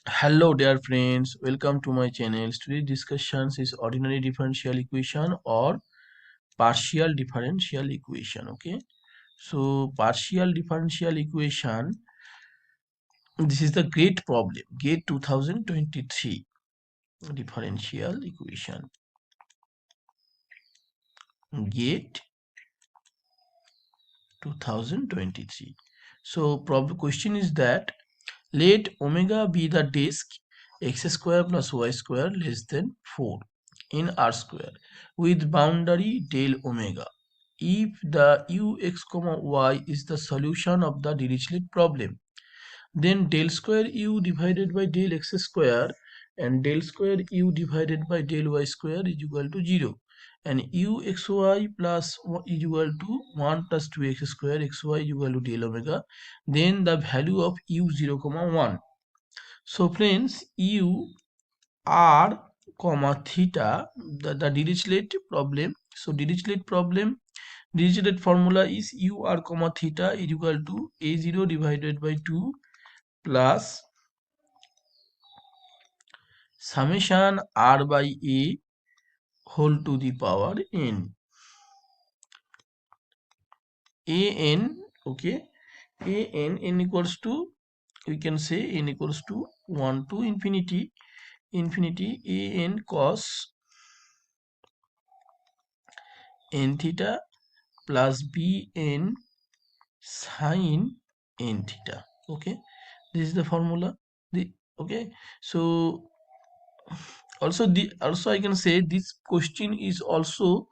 Hello dear friends, welcome to my channel. Today's discussions is ordinary differential equation or partial differential equation. Okay, so partial differential equation, this is the GATE problem, GATE 2023 differential equation, GATE 2023. So problem question is that let omega be the disk x square plus y square less than 4 in r square with boundary del omega. If the ux comma y is the solution of the Dirichlet problem, then del square u divided by del x square and del square u divided by del y square is equal to 0, and uxy plus is equal to 1 plus 2x square xy is equal to del omega. Then the value of u0 comma 1. So friends, u r comma theta, the Dirichlet problem. So Dirichlet formula is u r comma theta is equal to a0 divided by 2 plus summation r by a whole to the power n. An, okay, n equals to, we can say n equals to 1 to infinity an cos n theta plus bn sine n theta. Okay, this is the formula. Okay, so also I can say this question is also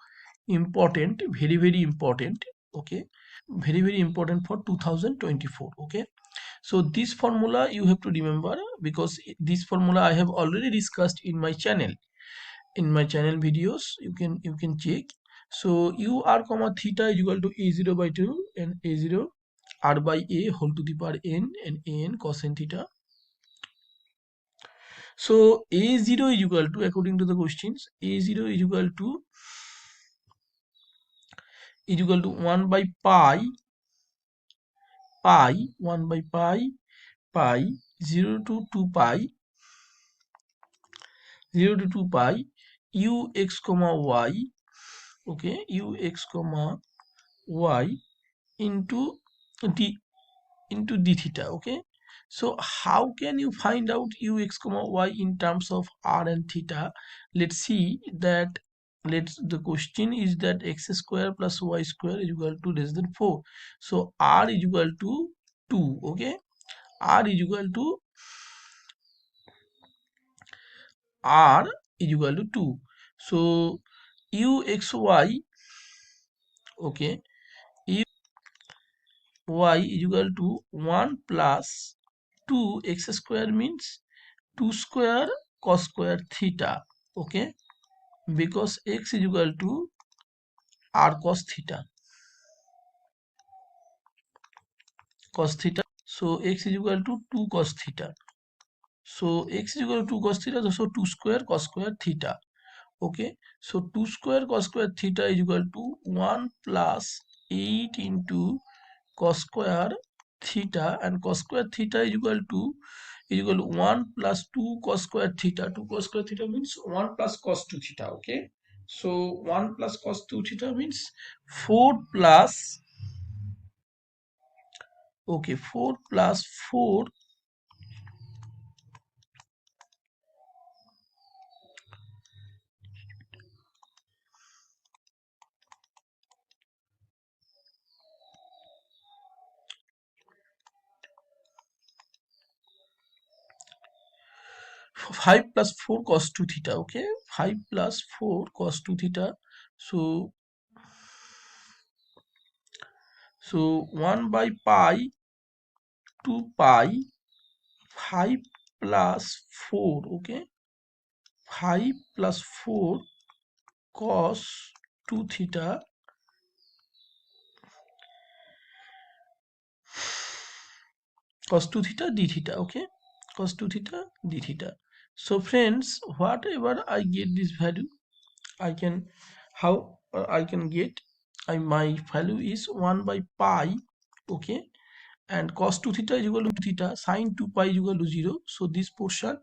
important, very important. Okay, very important for 2024. Okay, so this formula you have to remember, because this formula I have already discussed in my channel videos. You can check. So u r comma theta is equal to a0 by 2 and a0 r by a whole to the power n and an cos n theta. So a0 is equal to, according to the questions, a0 is equal to 1 by pi 1 by pi 0 to 2 pi 0 to 2 pi ux comma y. Okay, ux comma y into d theta. Okay, so how can you find out ux comma y in terms of r and theta? Let's see that. The question is that x square plus y square is equal to less than 4. So r is equal to 2. Okay, r is equal to 2. So uxy, okay, y is equal to 1 plus 2 x square means 2 square cos square theta. Okay, because x is equal to r cos theta. So x is equal to 2 cos theta. So x is equal to 2 cos theta, so 2 square cos square theta. Okay, so 2 square cos square theta is equal to 1 plus 8 into cos square theta, and cos square theta is equal to 1 plus 2 cos square theta. 2 cos square theta means 1 plus cos 2 theta. Okay, so 1 plus cos 2 theta means 4 plus, okay, 4 plus 4, 5 plus 4 cos 2 theta. Okay, 5 plus 4 cos 2 theta. So 1 by pi 2 pi 5 plus 4. Okay, 5 plus 4 cos 2 theta d theta. Okay, cos 2 theta d theta. So friends, whatever I get this value, I can, how I can get, my value is 1 by pi. Okay, and cos 2 theta is equal to theta, sin 2 pi is equal to 0. So this portion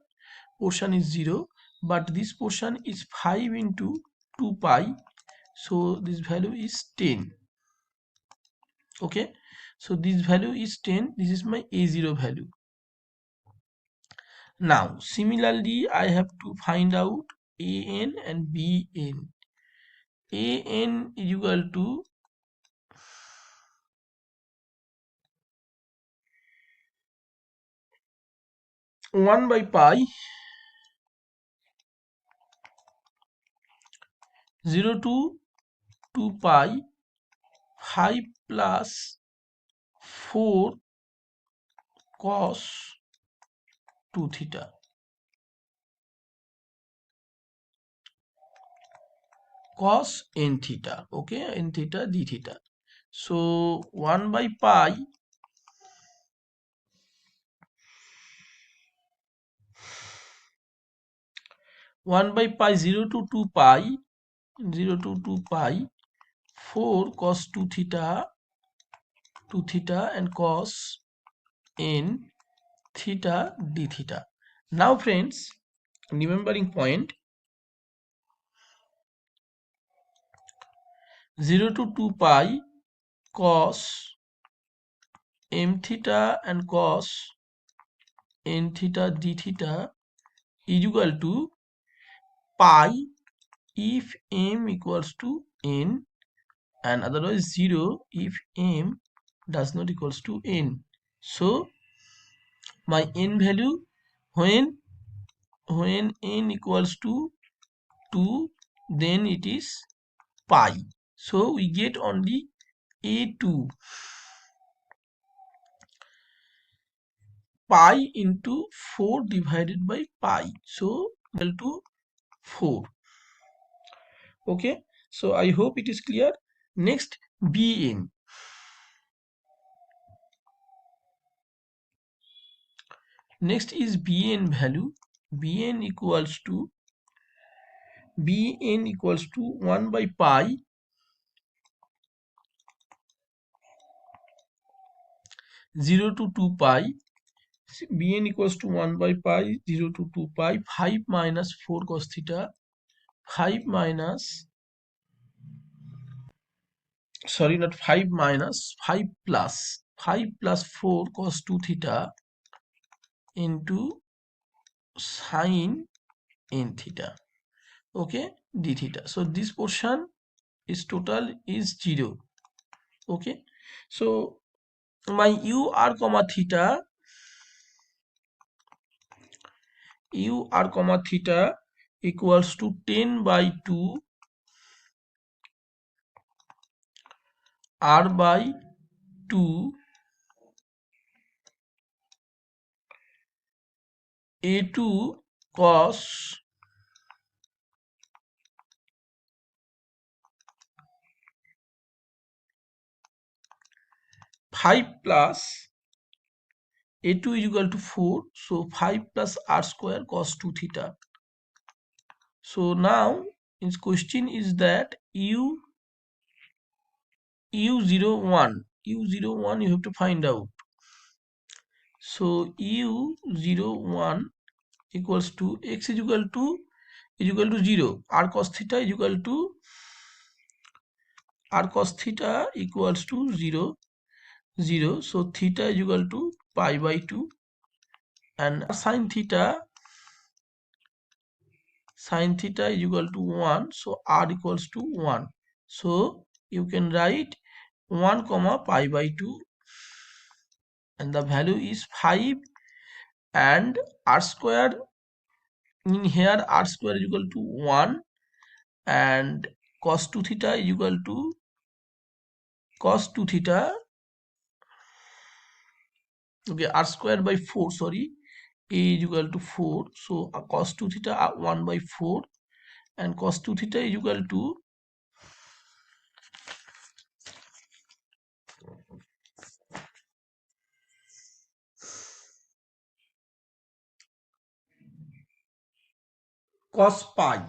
is 0, but this portion is 5 into 2 pi, so this value is 10. Okay, so this value is 10. This is my a0 value. Now similarly I have to find out an and bn. An is equal to 1 by pi 0 to 2 pi 5 plus 4 cos 2 theta. Cos n theta. Okay, n theta d theta. So 1 by pi 0 to 2 pi 0 to 2 pi 4 cos 2 theta and cos n theta d theta. Now friends, remembering point, 0 to 2 pi cos m theta and cos n theta d theta is equal to pi if m equals to n, and otherwise 0 if m does not equals to n. So my n value when n equals to 2, then it is pi. So we get only a2 pi into 4 divided by pi, so equal to 4. Okay, so I hope it is clear. Next, bn. Next is bn value. bn equals to 1 by pi 0 to 2 pi. bn equals to 1 by pi 0 to 2 pi 5 minus 4 cos theta, 5 minus, sorry, not 5 minus, 5 plus 4 cos 2 theta into sin n theta. Okay, d theta. So this portion is total is 0. Okay, so my ur comma theta equals to 10 by 2 r by 2 a2 cos 5 plus a2 is equal to 4, so 5 plus r square cos 2 theta. So now its question is that u01 you have to find out. So u01 equals to x is equal to 0, r cos theta is equal to equals to 0, 0. So theta is equal to pi by 2, and sin theta is equal to 1, so r equals to 1. So you can write 1 comma pi by 2, and the value is 5, and r square, in here r square is equal to 1, and cos 2 theta is equal to okay, r square by 4, sorry, a is equal to 4, so cos 2 theta 1 by 4, and cos 2 theta is equal to cos pi.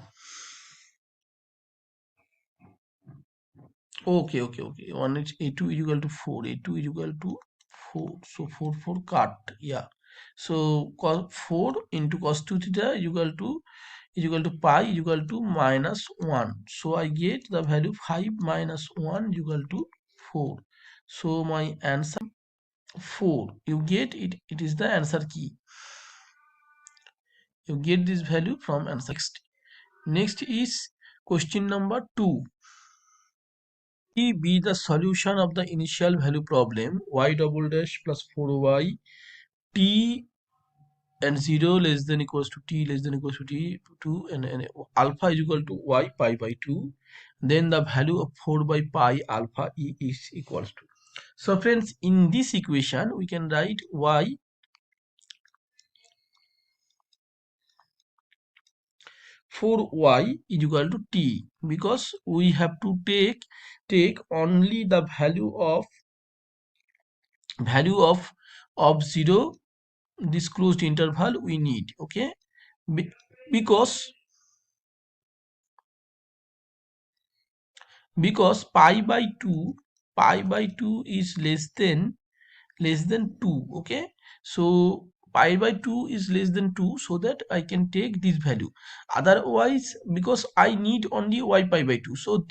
Okay, one is a2 is equal to 4, a2 is equal to 4. So 4 cut. Yeah. So 4 into cos 2 theta is equal to pi is equal to minus 1. So I get the value 5 minus 1 is equal to 4. So my answer 4. You get it. It is the answer key. You get this value from answer. Next is question number 2. Be the solution of the initial value problem y double dash plus 4y t and 0 less than equals to t less than equals to t 2 and alpha is equal to y pi by 2. Then the value of 4 by pi alpha e is equals to. So friends, in this equation we can write y for y is equal to t, because we have to take only the value of 0, this closed interval we need. Okay, because pi by 2 is less than 2. Okay, so pi by 2 is less than 2, so that I can take this value. Otherwise, because I need only y pi by 2, so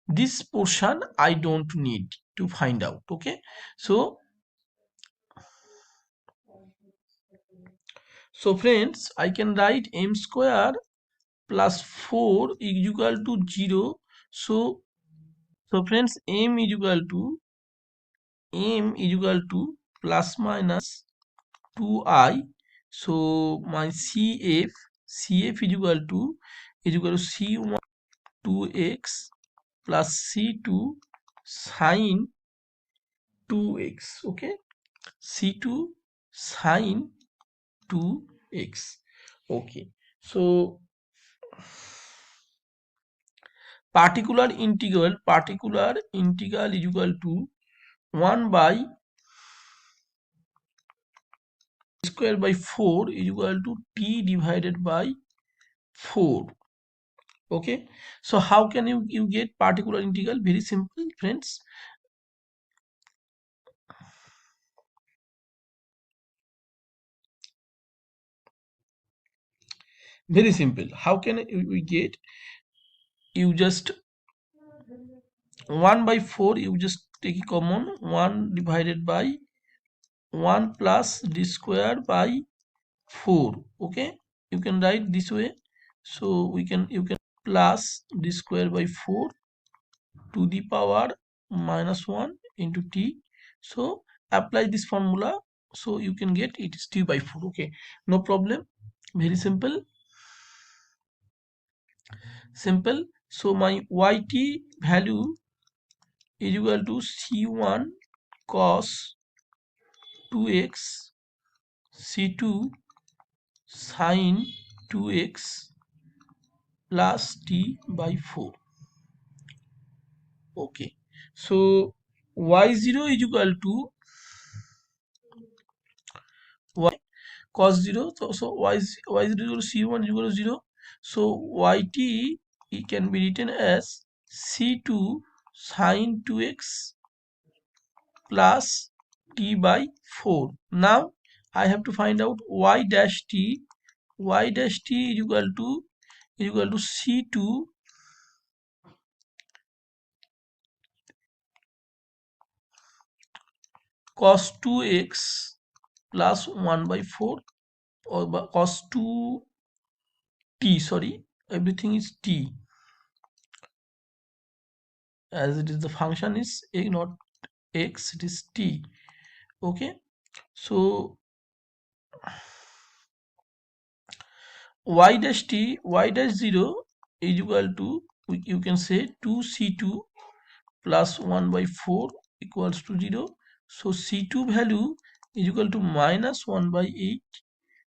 this portion I don't need to find out. Okay, so friends, I can write m square plus 4 is equal to 0. So friends, m is equal to plus minus 2i. So my cf is equal to c1 2x plus c2 sine 2x. Okay, c2 sine 2x. Okay, so particular integral is equal to 1 by square by 4 is equal to t divided by 4. Okay, so how can you get particular integral? Very simple, friends. Very simple. How can we get? You just 1 by 4, you just take a common, 1 divided by 1 plus d square by 4. Okay, you can write this way. So you can plus d square by 4 to the power minus 1 into t. So apply this formula, so you can get it is t by 4. Okay, no problem, very simple. So my yt value is equal to c1 cos 2x c2 sin 2x plus t by 4. Okay, so y0 is equal to y cos 0. So y0 is equal to c1 is equal to 0. So yt, it can be written as c2 sin 2x plus t by 4. Now I have to find out y dash t. Y dash t is equal to c2 cos 2x plus 1 by 4, or cos 2t, sorry, everything is t, as it is the function is a not x, it is t. Okay, so y dash t, y dash 0 is equal to, you can say 2c2 plus 1 by 4 equals to 0. So c2 value is equal to minus 1 by 8.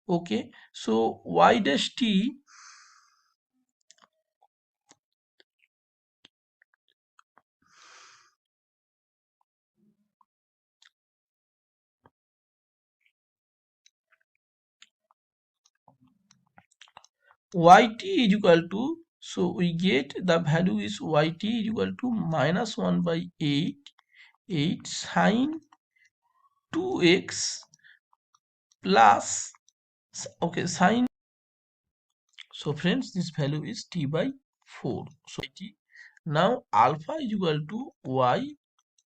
Okay, so y dash t yt is equal to, so we get the value is yt is equal to minus 1 by 8 sine 2x plus, okay, sine. So friends, this value is t by 4. So t. Now alpha is equal to y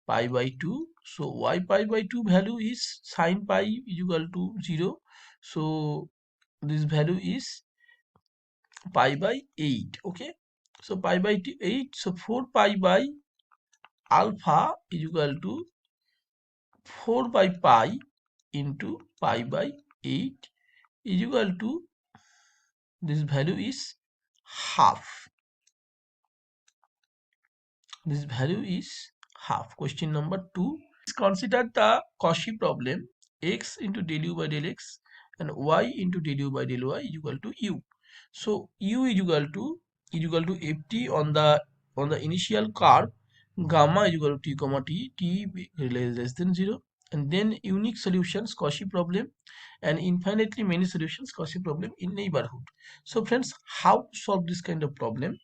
pi by 2. So y pi by 2 value is sine pi is equal to 0. So this value is pi by 8. Okay. So pi by 8. So 4 pi by alpha is equal to 4 by pi into pi by 8 is equal to, this value is half. This value is half. Question number 2. Let's consider the Cauchy problem. X into del u by del x and y into del u by del y is equal to u. So u is equal to ft on the initial curve. Gamma is equal to t comma t less than 0, and then unique solutions Cauchy problem, and infinitely many solutions Cauchy problem in neighborhood. So friends, how to solve this kind of problem?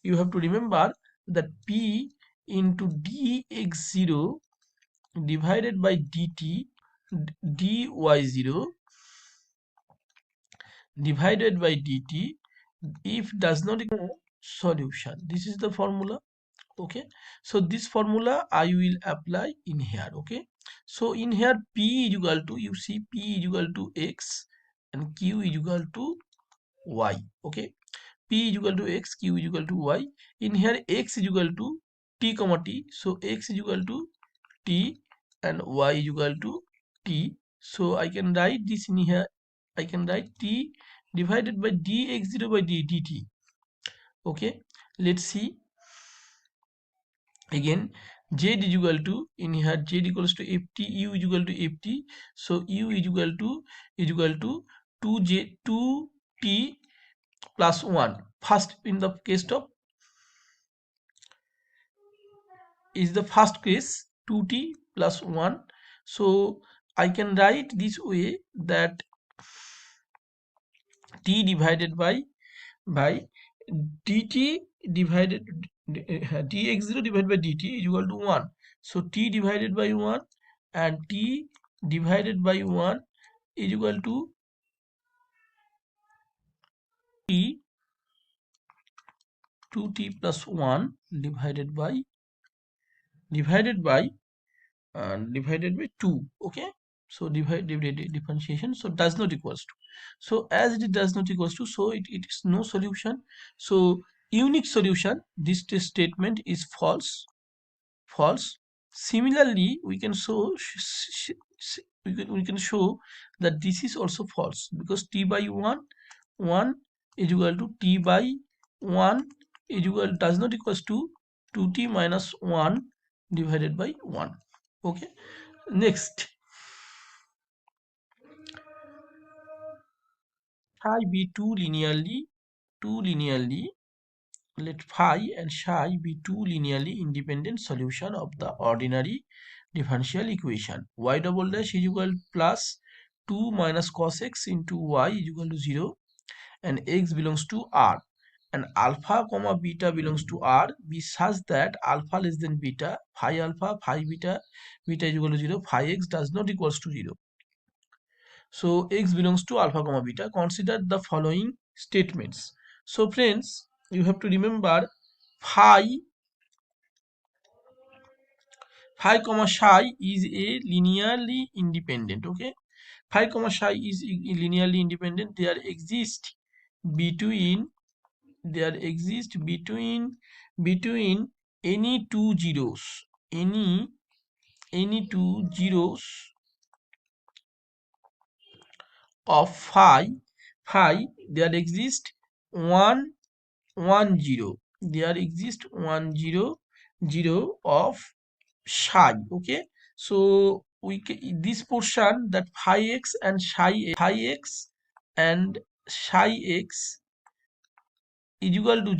You have to remember that p into dx0 divided by dt dy0 divided by dt, if does not equal solution. This is the formula. Okay, so this formula I will apply in here. Okay, so in here p is equal to, you see, p is equal to x and q is equal to y. Okay, p is equal to x, q is equal to y. In here x is equal to t comma t, so x is equal to t and y is equal to t. So I can write this in here. I can write t divided by dx0 by dt. Okay, let's see again. Z is equal to, in here z equals to ft, u is equal to ft. So u is equal to 2t plus 1. First, in the case of, is the first case 2t plus 1. So I can write this way, that t divided by dt divided dx0 divided by dt is equal to 1. So t divided by 1 and t divided by 1 is equal to t 2t plus 1 divided by divided by 2. Okay, so differentiation, so does not equals to. So as it does not equals to, so it is no solution. So unique solution, this statement is false. Similarly, we can show we can show that this is also false, because t by 1 is equal to t by 1 is equal, does not equals to 2t minus 1 divided by 1. Okay, next, phi be two linearly, let phi and psi be two linearly independent solution of the ordinary differential equation. Y double dash is equal plus 2 minus cos x into y is equal to 0, and x belongs to R, and alpha comma beta belongs to R be such that alpha less than beta, phi alpha, phi beta, beta is equal to 0, phi x does not equals to 0. So x belongs to alpha comma beta. Consider the following statements. So friends, you have to remember phi comma psi is a linearly independent. Okay, phi comma psi is linearly independent. There exist between any two zeros, any two zeros of phi, there exist one 0. There exists 1 0 of psi. Okay, so this portion, that phi x and psi x is equal to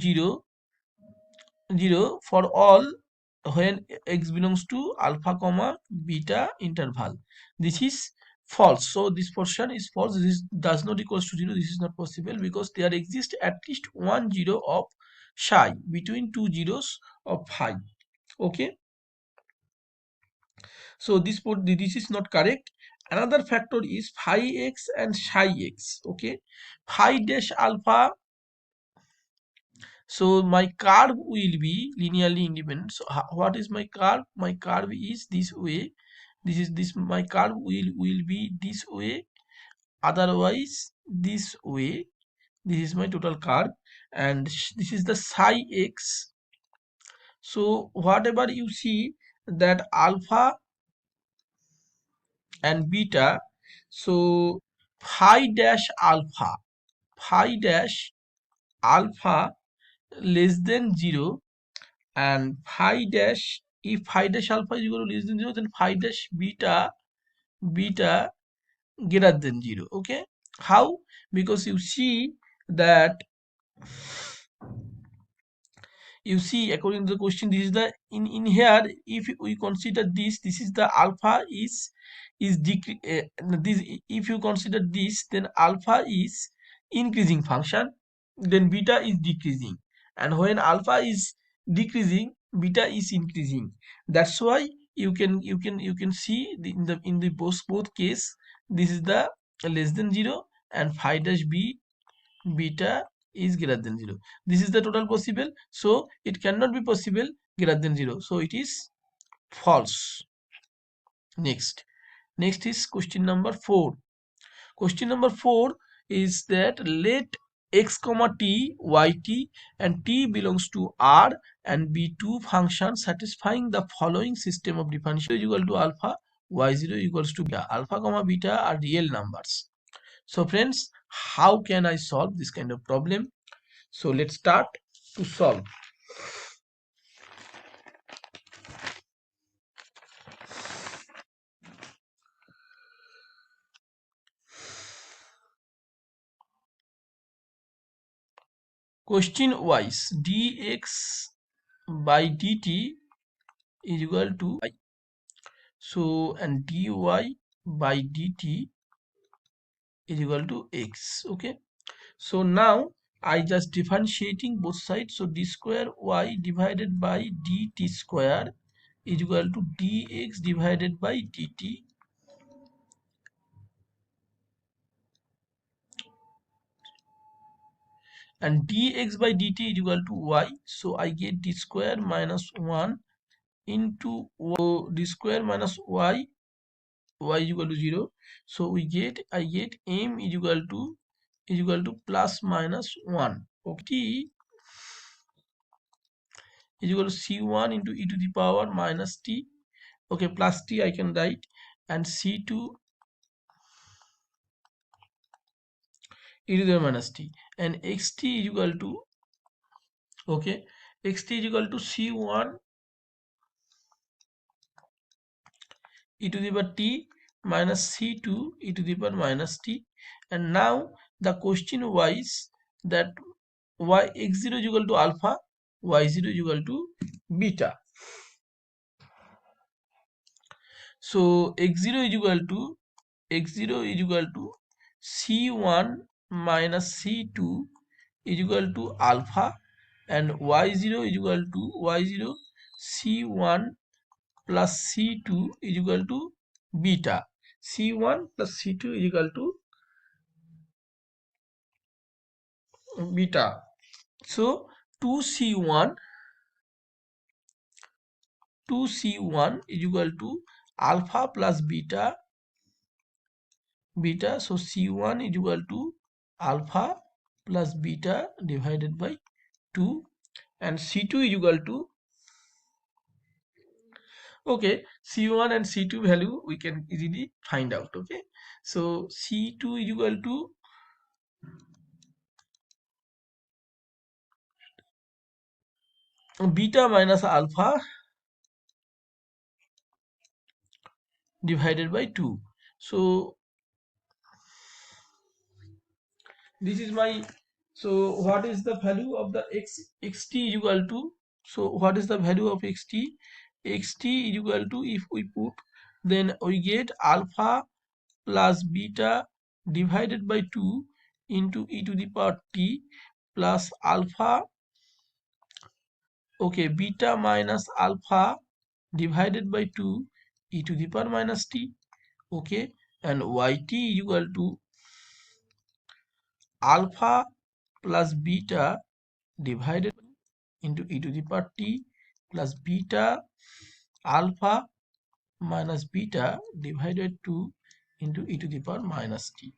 0 for all when x belongs to alpha comma beta interval. This is false, so this portion is false. This does not equals to 0. This is not possible, because there exists at least 1 0 of psi between two zeros of phi. Okay, So this is not correct. Another factor is phi x and psi x. Okay, phi dash alpha. So my curve will be linearly independent. So what is my curve? My curve is this way. This my curve will be this way. Otherwise this way. This is my total curve, and this is the psi x. So whatever you see that alpha and beta, so phi dash alpha less than 0, and phi dash, if phi dash alpha is equal to less than 0, then phi dash beta greater than 0. Okay, how? Because you see that, you see according to the question, this is the in here, if we consider this is the alpha is this, if you consider this, then alpha is increasing function, then beta is decreasing, and when alpha is decreasing, beta is increasing. That's why you can see in the both case, this is the less than 0, and phi dash beta is greater than 0. This is the total possible, so it cannot be possible greater than 0, so it is false. Next is question number 4. Question number 4 is that let x comma t, y t, and t belongs to R and be two functions satisfying the following system of differential equal to alpha, y0 equals to beta. Alpha comma beta are real numbers. So friends, how can I solve this kind of problem? So let's start to solve. Question wise, dx by dt is equal to y. So and dy by dt is equal to x. Okay. So now I just differentiating both sides. So d square y divided by dt square is equal to dx divided by dt. And dx by dt is equal to y. So I get d square minus 1 into d square minus y is equal to 0. So I get m is equal to plus minus 1. Okay, t is equal to c1 into e to the power minus t. Okay, plus t I can write, and c2 e to the minus t, and xt is equal to, okay, xt is equal to c1 e to the power t minus c2 e to the power minus t. And now the question wise that x0 is equal to alpha, y0 is equal to beta. So x0 is equal to c1 minus c2 is equal to alpha, and y0 is equal to c1 plus c2 is equal to beta. C1 plus c2 is equal to beta. So 2c1 is equal to alpha plus beta. So c1 is equal to alpha plus beta divided by 2, and c2 is equal to, okay, c1 and c2 value we can easily find out. Okay, so c2 is equal to beta minus alpha divided by 2. So this is my, so what is the value of the xt is equal to, so what is the value of xt is equal to, if we put, then we get alpha plus beta divided by 2 into e to the power t plus alpha, okay, beta minus alpha divided by 2 e to the power minus t, okay, and yt equal to alpha plus beta divided into e to the power t plus beta alpha minus beta divided to into e to the power minus t.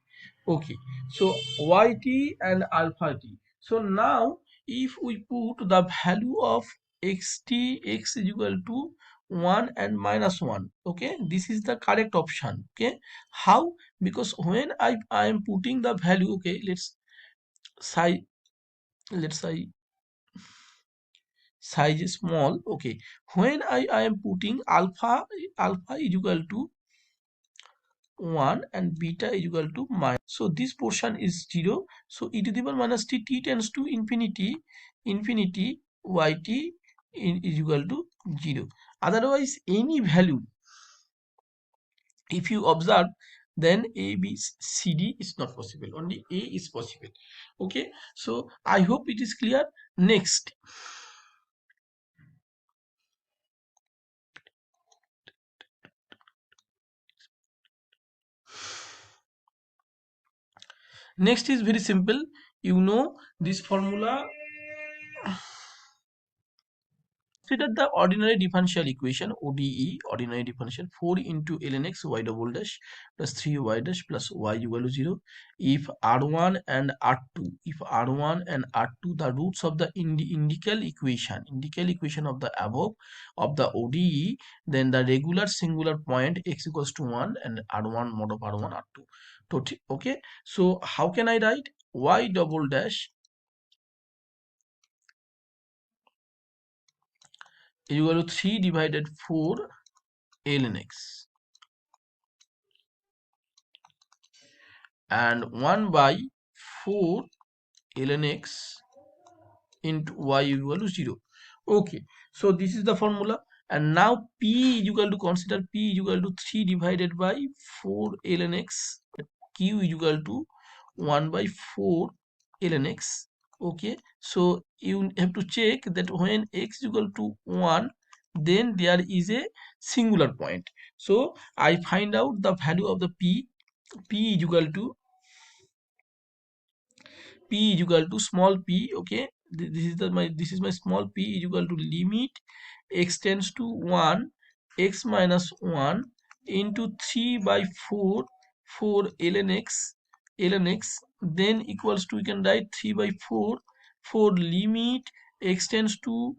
Okay, so yt and alpha t. So now if we put the value of xt, x is equal to 1 and minus 1, okay, this is the correct option. Okay, how? Because when I am putting the value, okay, size let's say size is small. Okay, when I am putting alpha is equal to 1 and beta is equal to minus, so this portion is 0. So e to the power minus t tends to infinity, yt is equal to 0. Otherwise any value, if you observe, then a b c d is not possible, only a is possible. Okay, so I hope it is clear. Next is very simple. You know this formula. Consider the ordinary differential equation ODE, ordinary differential 4 into ln x y double dash plus 3y dash plus y equal to 0. If R1 and R2, the roots of the indical equation of the above of the ODE, then the regular singular point x equals to 1 and R1 mod of R1 R2. Okay, so how can I write? Y double dash is equal to 3 divided 4 ln x and 1 by 4 ln x into y equal to 0. Okay, so this is the formula, and now p is equal to, consider p is equal to 3 divided by 4 ln x, q is equal to 1 by 4 ln x. Okay, so you have to check that when x is equal to 1, then there is a singular point. So I find out the value of the p is equal to small p. Okay, this is my small p is equal to limit x tends to 1 x minus 1 into 3 by 4 ln x, then equals to, we can write 3 by 4 limit x tends to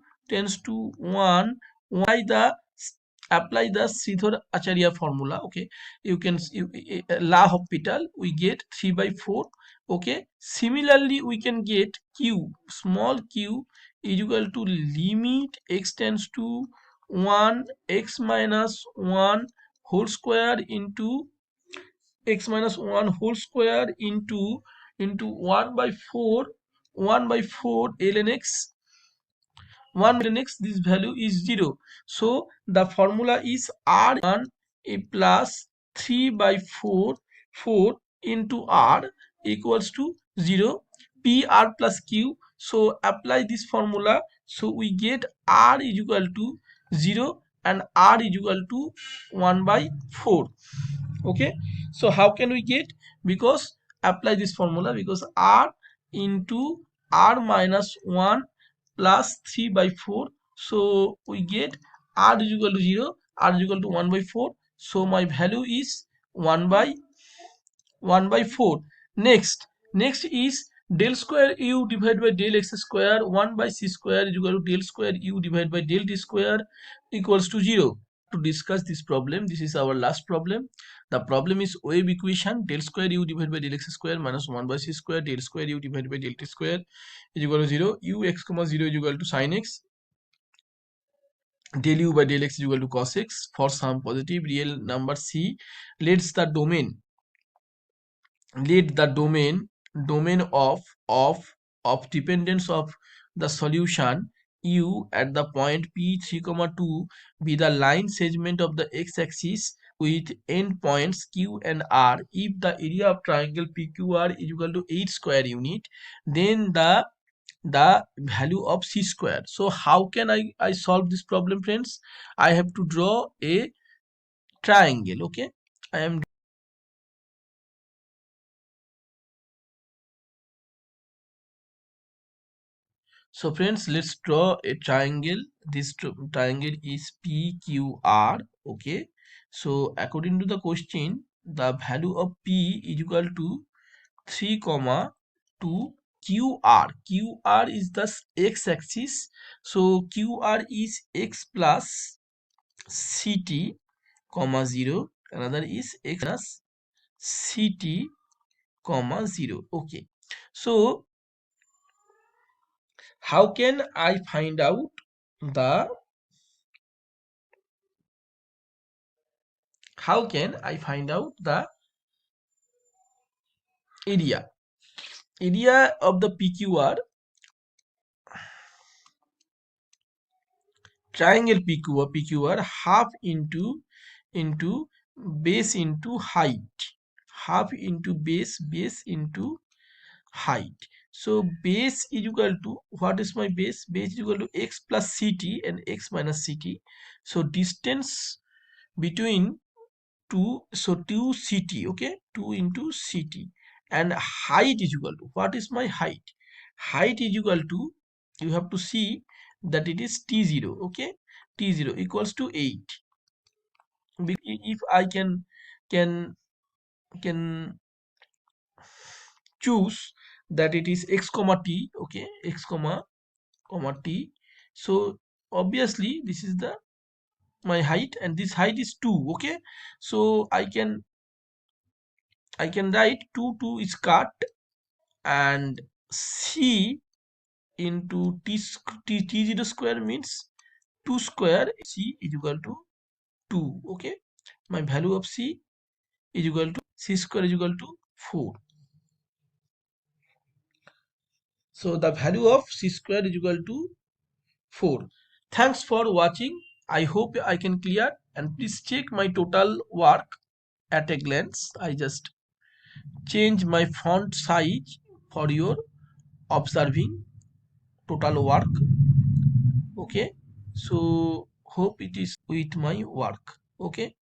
1. Why the apply the Sridhar Acharya formula? Okay, you can law of Petal, we get 3 by 4. Okay, similarly we can get q, small q is equal to limit x tends to 1 x minus 1 whole square into x minus 1 whole square into 1 by 4 ln x, 1 ln x, this value is 0. So the formula is r1 a plus 3 by 4 into r equals to 0, pr plus q. So apply this formula, so we get r is equal to 0 and r is equal to 1 by 4. Okay, so how can we get? Because apply this formula, because r into r minus 1 plus 3 by 4, so we get r is equal to 0, r is equal to 1 by 4. So my value is 1 by 4. Next is del square u divided by del x square 1 by c square is equal to del square u divided by del t square equals to 0. To discuss this problem, this is our last problem. The problem is wave equation del square u divided by del x square minus 1 by c square del square u divided by del t square is equal to 0. U x comma 0 is equal to sin x, del u by del x is equal to cos x for some positive real number c. Let's the domain of dependence of the solution u at the point p 3 comma 2 be the line segment of the x-axis with end points q and r. If the area of triangle pqr is equal to 8 square unit, then the value of c square. So how can I solve this problem, friends? I have to draw a triangle. Okay, I am. So friends, let's draw a triangle. This triangle is PQR. Okay, so according to the question, the value of P is equal to 3 comma 2 QR. QR is the x-axis, so QR is x plus ct comma 0. Another is x minus ct comma 0. Okay, so how can I find out the area of the PQR triangle PQR half into base into height, half into base into height. So base is equal to, what is my base? Base is equal to x plus ct and x minus ct. So distance between 2, so 2 ct. Okay, 2 into ct, and height is equal to, what is my height? Height is equal to, you have to see that it is t0. Okay, t0 equals to 8. If I can can choose that it is x comma t. Okay, x comma t, so obviously this is the my height, and this height is 2. Okay, so I can write 2 is cut, and c into t0 square means 2 square. C is equal to 2. Okay, my value of c is equal to, c square is equal to 4. So the value of c square is equal to 4. Thanks for watching. I hope I can clear, and please check my total work at a glance. I just change my font size for your observing total work. Okay, so hope it is with my work. Okay.